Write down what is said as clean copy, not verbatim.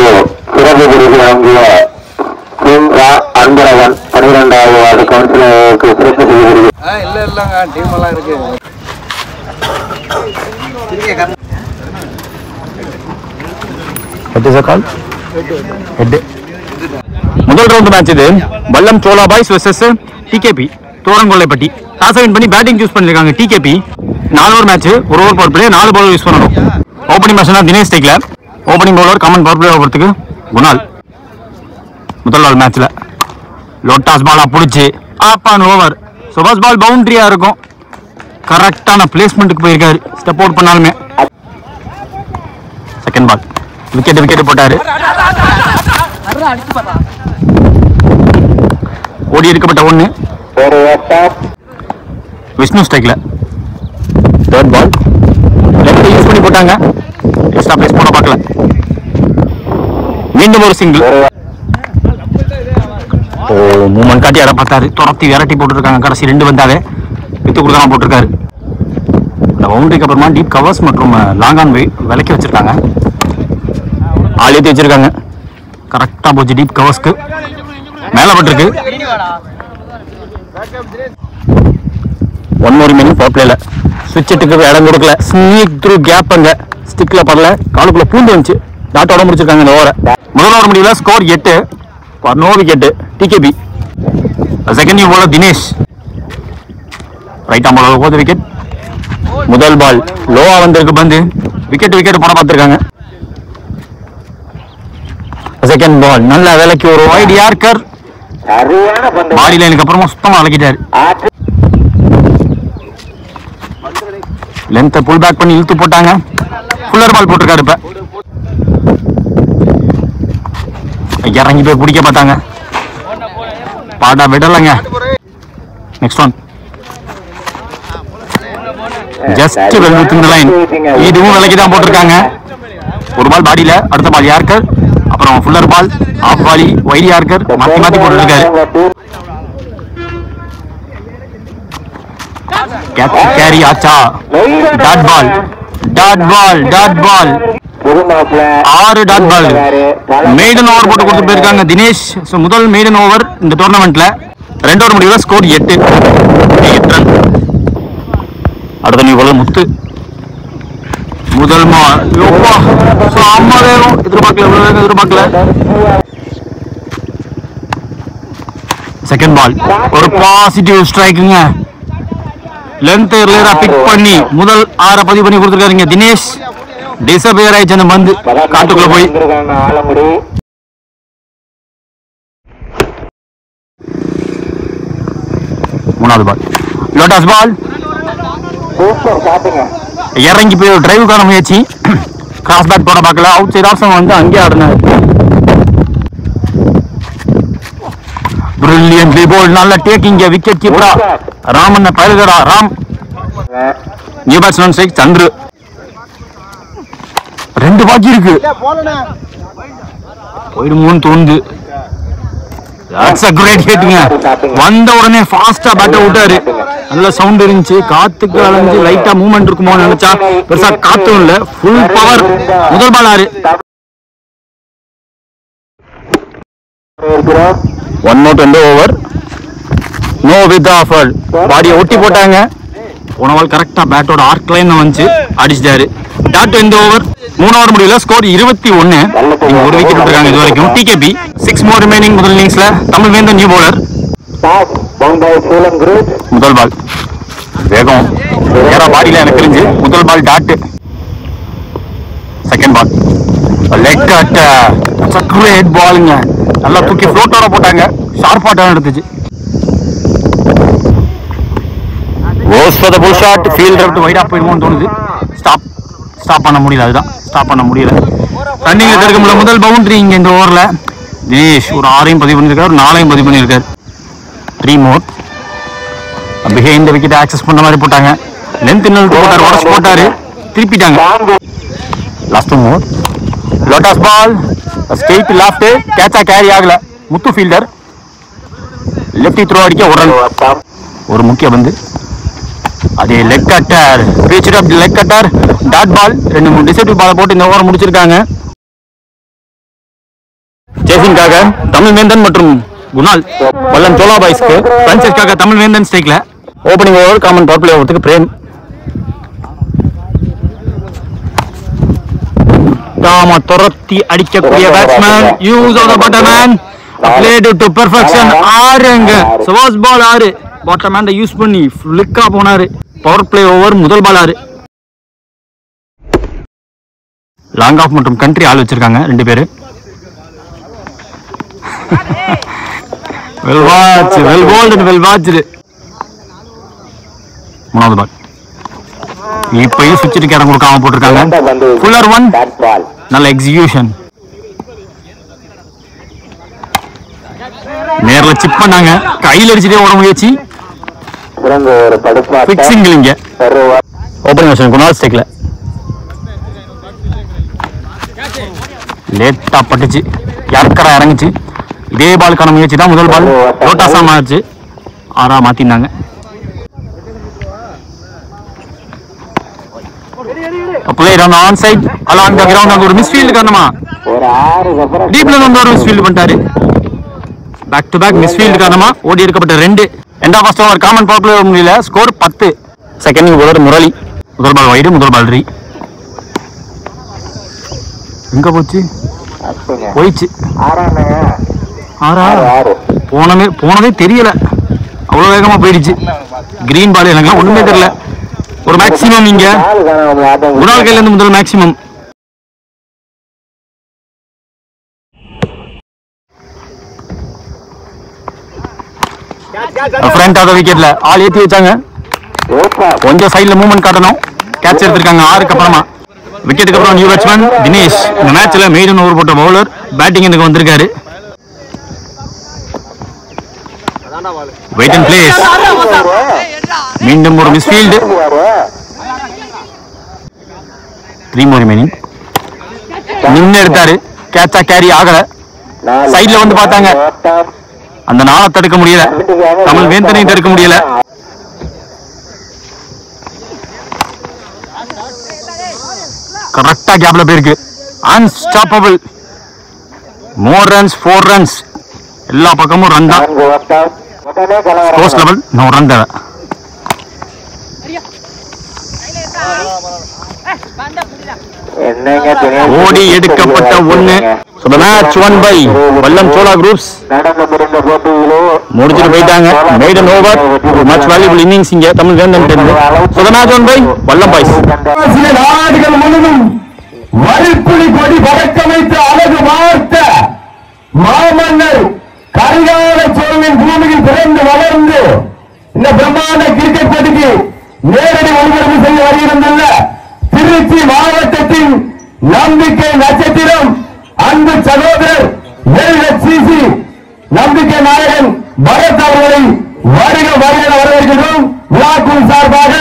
சிறப்பு விருது வாங்கிய அன்பழகன் 12வது வார்டு கவுன்சிலருக்கு சிறப்பு விருது. இல்லங்க டீம் எல்லாம் இருக்கு. முதல் ரவுண்ட் மேட்ச் இது. Vallam Sola boys versus TKP Thorangollaipatti. Toss win பண்ணி பேட்டிங் சூஸ் பண்ணிருக்காங்க டிகேபி. 4 ஓவர் மேட்ச், ஒரு over power play, 4 ball use பண்ணணும். ஓப்பனிங் பேட்ஸ்மேன் தினேஷ் டேக்ல, opening bowler common power play ஓவரத்துக்கு குணால். முதல் நாள் மேட்ச்ல லோட்டாஸ் பாலா பிடிச்சி ஆப் ஆன் ஓவர். சுபாஷ் பால் பவுண்டரியா இருக்கும். கரெக்டான பிளேஸ்மெண்ட்டுக்கு போயிருக்காரு ஸ்டெப் அவுட் பண்ணாலுமே. செகண்ட் பால் விக்கெட் போட்டாரு. ஓடி எடுக்கப்பட்ட 1. விஷ்ணு ஸ்ட்ரைக்ல. தேர்ட் பால் லெஃப்ட் யூஸ் பண்ணி போட்டாங்க. எக்ஸ்ட்ரா பிளேஸ் போட பார்க்கல. மீண்டும் ஒரு சிங்கிள். மூமெண்ட் காட்டி யாரை பார்த்தாரு, துரத்தி விரட்டி போட்டுருக்காங்க. கடைசி 2 வந்தாவே வித்து கொடுக்காம போட்டிருக்காரு. அந்த பவுண்டரிக்கு அப்புறமா டீப் கவர்ஸ் மற்றும் லாங் ஆன் விலக்கி வச்சிருக்காங்க. ஆளேத்தி வச்சிருக்காங்க. கரெக்டா போச்சு டீப் கவர்ஸ்க்கு. மேல பட்டிருக்கு. 1 more remaining பவர் பிளேல. ஸ்விட்ச் இட்டுக்கு இடம் கொடுக்கல. ஸ்னீக் த்ரூ கேப் அங்க ஸ்டிக்ல படல, காலுக்குள்ள பூந்து வந்துச்சு. டாட்டோட முடிச்சிருக்காங்க இந்த ஓவரை. முதல் ஓவர் முடியல. Score 8. No wicket TKP. Second new bowler Dinesh. Right arm bowler போது விக்கெட். முதல் பால் லோவா வந்திருக்கு பந்து. விக்கெட் போட பார்த்திருக்காங்க. செகண்ட் பால் நல்ல வேலைக்கு ஒரு வைட் யார்கர். பாடி லைனுக்கு அப்புறமா சுத்தமா அலக்கிட்டாரு. லென்த்தை புல் பேக் பண்ணி இழுத்து போட்டாங்க. ஃபுல்லர் பால் போட்டிருக்காரு. இப்ப இறங்கி போய் பிடிக்க பார்த்தாங்க. பாடா விடலைங்க. Next one just well within line. இதுவும் விலைக்கு தான் போட்டிருக்காங்க. ஒரு பால் பாடியில, அடுத்த பால் யார்கர், அப்புறம் ஃபுல்லர் பால், ஆஃப் பாலி, வைட் யார்கர் மாத்தி போட்டுருக்காரு. கேரி ஆச்சா. Dot ball 6 dot ball. Maiden over போட்டு கொடுத்து போயிருக்காங்க தினேஷ். முதல் மெய்டன் ஓவர் இந்த டோர்னமெண்ட்ல. 2 ஓவர் முடிவுல ஸ்கோர் 8. அடுத்த நியூ பாலர் முத்து. முதல் எதிர்பார்க்கல. செகண்ட் பால் ஒரு பாசிட்டிவ் ஸ்ட்ரைக்குங்க. லென்த் லேரா பிக் பண்ணி முதல் 6 பதிவு பண்ணி கொடுத்துருக்காருங்க தினேஷ். டிசப்பியர் ஆயிடுச்சு அந்த பந்து காட்டுக்குள்ள போய். மூணாவது பால் லோட்டாஸ் பால். இறங்கி போய் டிரைவுக்கான முயற்சி. கிராஸ் பேட் போட பார்க்கல. அவுட் சைட் ஆப்ஷன் வந்து அங்கேயே ஆடினார். Brilliantly bowled. நல்ல டேக்கிங். விக்கெட் கீப்பரா ராமன் பயிர்கடா Ram. New batsman strike Chandru. 2 பாக்கி இருக்கு. போயிடுமோன்னு தோணுது. That's a great hitங்க. வந்த உடனே ஃபாஸ்டா பேட்டை விட்டாரு. நல்ல சவுண்ட் இருந்துச்சு. காத்துக்கு அலைஞ்சு லைட்டா மூவ்மெண்ட் இருக்குமோன்னு நினைச்சா பெருசா காத்தும் இல்ல. Full power. முதல் ball 6. 1 more to end over. No with offer. பாடியை ஒட்டி போட்டாங்க. போன பால் கரெக்டா பேட்டோட ஆர்க் லைன் வந்துச்சு. அடிச்சிட்டாரு. Dot end over. 3 ஓவர் முடியல. ஸ்கோர் 21. ஒரு விக்கெட் விட்டுருக்காங்க இது வரைக்கும் டிகேபி. 6 more remaining முதல் இன்னிங்ஸ்ல. தமிழ் வேந்தன் நியூ பவுலர். முதல் பால் வேகம் ஏறா பாடியில எனக்கு தெரிஞ்சு. முதல் ball dot. Second ball leg cut. Great பாலுங்க. நல்லா தூக்கி ஃப்ளோட்டோட போட்டாங்க. ஷார்ப்பாக எடுத்துச்சு. Goes for the pull shot. Fielder விட்டு வைடா போயிடுமோன்னு தோணுது. ஸ்டாப் பண்ண முடியல. அதுதான் ஸ்டாப் பண்ண முடியல. ரன்னிங்ல தடுக்க முடியல. முதல் பவுண்டரி இங்க இந்த ஓவர்ல. தினேஷ் ஒரு 6 பதிவு பண்ணியிருக்காரு. ஒரு 4 பதிவு பண்ணியிருக்காரு. 3 more. பிஹைண்ட் விக்கெட் ஆக்சஸ் பண்ண மாதிரி போட்டாங்க. லென்த் போட்டாரு. உடச்சு போட்டாரு. திருப்பிட்டாங்க. Last more. லோட்டாஸ் பால் ஸ்ட்ரெயிட் லெஃப்ட். கேட்சா கேரி ஆகல. முத்து ஃபீல்டர். லெஃப்டி த்ரோ அடிக்க ஒரு ரன். ஒரு முக்கிய பந்து. அதே leg cutter. Pitch up leg cutter. Dot ball. 2 3 decisive ball போட்டு இந்த ஓவர் முடிச்சிருக்காங்க. ஜெய்சின்காக தமிழ் வேந்தன் மற்றும் குணால். வல்லம் சோலா பாய்ஸ்க்கு பிரான்சைஸ்க்காக தமிழ் வேந்தன் ஸ்ட்ரைக்ல. Opening over common power play ஓவருக்கு பிரேம். தாம துரத்தி அடிக்கக்கூடிய பேட்ஸ்மேன் யூஸ் ஆஃப் தி பட்டர்மேன் played to perfection. 6 சவாஸ் பால் 6 பட்டர்மேன் யூஸ் பண்ணி ஃபிளிக்கா போனாரு. பவர் பிளே ஓவர் முதல் பால் 6. லாங் ஆஃப் மற்றும் கண்ட்ரி ஆள் வச்சிருக்காங்க 2 பேரு. Well watch, well bowled and well watched. மூணாவது பால் இப்பயும் சுவிட்ச் கேரம் கொடுக்காம போட்டிருக்காங்க. ஃபுல்லர் 1 நல்ல எக்ஸிகியூஷன். நேர்ல சிப் பண்ணாங்க, கையில் அடிச்சுட்டே ஓட முயற்சி. பிக்சிங் இங்க ஓபனிங் குணால் ஸ்டேக்ல லேட்டா பட்டுச்சு, யாருக்கரா இறங்குச்சு. இதே பாலுக்கான முயற்சி தான் முதல் பால். லோட்டாஸா மாறிச்சு, 6 மாத்தினாங்க. Played on the onside along the ground. அங்க ஒரு மிஸ்ஃபீல்ட் காரணமா டீப்ல வந்து ஒரு மிஸ்ஃபீல்ட் பண்ணிட்டாரு. பேக் டு பேக் மிஸ்ஃபீல்ட் காரணமா ஓடி எடுக்கப்பட்ட 2. End of first over common power play முடியல. ஸ்கோர் 10. Second bowler Murali. முதல் பால் வைடு, முதல் பால் ரீ. எங்க போச்சு? போயிச்சு. போனதே தெரியல, அவ்வளவு வேகமா போயிடுச்சு. கிரீன் பால் எனக்கு ஒண்ணுமே தெரியல. ஒரு மேக்ஸிமம் இங்க குணால் கையில இருந்து முதல் மேக்ஸிமம். ஃப்ரண்ட் ஆஃப் தி விக்கெட்ல ஆள் ஏத்தி வச்சாங்க. கொஞ்சம் சைடுல மூவ்மெண்ட் காட்டணும். கேட்ச் எடுத்திருக்காங்க 6க்கு அப்புறமா. விக்கெட்டுக்கு அப்புறம் நியூ பேட்ஸ்மேன் தினேஷ். இந்த மேட்ச்ல மெய்டன் ஓவர் போட்ட பவுலர் பேட்டிங் எனக்கு வந்திருக்காரு. Wait and plays. மீண்டும் ஒரு மிஸ்ஃபீல்டு. 3 more remaining. நின்னு எடுத்தாரு, கேட்சா கேரி ஆகல. சைட்ல வந்து பார்த்தாங்க, அந்த நாளை தடுக்க முடியல. தமிழ் வேந்தனையும் தடுக்க முடியல. கரெக்டா கேப்ல போயிருக்கு. அன்ஸ்டாப்பபிள். மோர் ரன்ஸ், 4 runs. எல்லா பக்கமும் ரன் தான். ஸ்கோர்ஸ் லெவல் நோ ரன் தேவை. ஓடி எடுக்கப்பட்ட 1. So the match won by Vallam Chola groups. முடிச்சிட்டு போயிட்டாங்க. Maiden over, much valuable innings இங்க தமிழ் வேந்தன் இருந்து. So the match won by Vallam boys. நாடுகள் முழுவதும் வரிப்புலி கொடி பறக்க வைத்த அழகு வார்த்த மாமன்னர் கரிகால சோழனின் பூமியில் பிறந்து வளர்ந்து இந்த பிரம்மாண்ட கிரிக்கெட் போட்டிக்கு நேரடி ஒளிபரப்பு செய்ய வருகின்றன திருச்சி மாவட்டத்தின் நம்பிக்கை நட்சத்திரம் அன்பு சகோதரர் LHCC நம்பிக்கை நாயகன் பரத் அவர்களை வருக வருக வரவேற்கிறோம். விழாக்குழு சார்பாக